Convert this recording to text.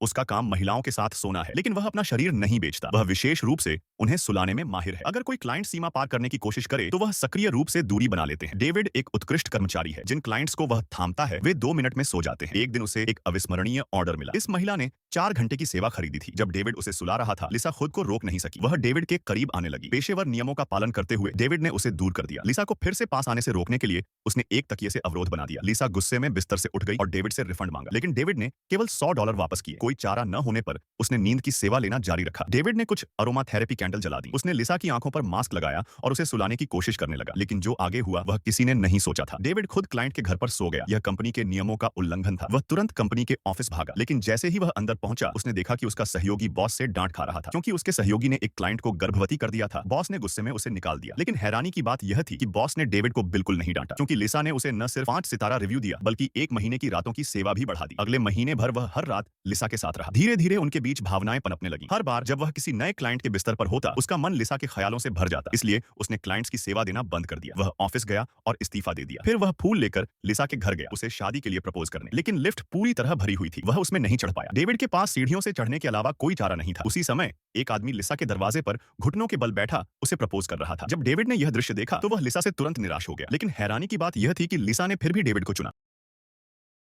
उसका काम महिलाओं के साथ सोना है, लेकिन वह अपना शरीर नहीं बेचता। वह विशेष रूप से उन्हें सुलाने में माहिर है। अगर कोई क्लाइंट सीमा पार करने की कोशिश करे तो वह सक्रिय रूप से दूरी बना लेते हैं। डेविड एक उत्कृष्ट कर्मचारी है। जिन क्लाइंट्स को वह थामता है वे 2 मिनट में सो जाते हैं। एक दिन उसे एक अविस्मरणीय ऑर्डर मिला। इस महिला ने 4 घंटे की सेवा खरीदी थी। जब डेविड उसे सुला रहा था, लिसा खुद को रोक नहीं सकी। वह डेविड के करीब आने लगी। पेशेवर नियमों का पालन करते हुए डेविड ने उसे दूर कर दिया। लिसा को फिर से पास आने से रोकने के लिए उसने एक तकिए से अवरोध बना दिया। लिसा गुस्से में बिस्तर से उठ गई और डेविड से रिफंड मांगा, लेकिन डेविड ने केवल $100 वापस किए। कोई चारा न होने पर उसने नींद की सेवा लेना जारी रखा। डेविड ने कुछ अरोमा थेरेपी कैंडल जला दी। उसने लिसा की आंखों पर मास्क लगाया और उसे सुलाने की कोशिश करने लगा, लेकिन जो आगे हुआ वह किसी ने नहीं सोचा था। डेविड खुद क्लाइंट के घर पर सो गया। यह कंपनी के नियमों का उल्लंघन था। वह तुरंत कंपनी के ऑफिस भागा, लेकिन जैसे ही वह अंदर पहुंचा उसने देखा कि उसका सहयोगी बॉस से डांट खा रहा था, क्योंकि उसके सहयोगी ने एक क्लाइंट को गर्भवती कर दिया था। बॉस ने गुस्से में उसे निकाल दिया, लेकिन हैरानी की बात यह थी कि बॉस ने डेविड को बिल्कुल नहीं डांटा, क्योंकि लिसा ने उसे न सिर्फ 5 सितारा रिव्यू दिया बल्कि 1 महीने की रातों की सेवा भी बढ़ा दी। अगले महीने भर वह हर रात लिसा के साथ रहा। धीरे धीरे उनके बीच भावनाएं पनपने लगी। हर बार जब वह किसी नए क्लाइंट के बिस्तर पर होता उसका मन लिसा के ख्यालों से भर जाता। इसलिए उसने क्लाइंट्स की सेवा देना बंद कर दिया। वह ऑफिस गया और इस्तीफा दे दिया। फिर वह फूल लेकर लिसा के घर गया उसे शादी के लिए प्रपोज करने, लेकिन लिफ्ट पूरी तरह भरी हुई थी। वह उसमें नहीं चढ़ पाया। डेविड के पास सीढ़ियों से चढ़ने के अलावा कोई चारा नहीं था। उसी समय एक आदमी लिसा के दरवाजे पर घुटनों के बल बैठा उसे प्रपोज कर रहा था। जब डेविड ने यह दृश्य देखा तो वह लिसा से तुरंत निराश हो गया, लेकिन हैरानी की बात यह थी कि लिसा ने फिर भी डेविड को चुना।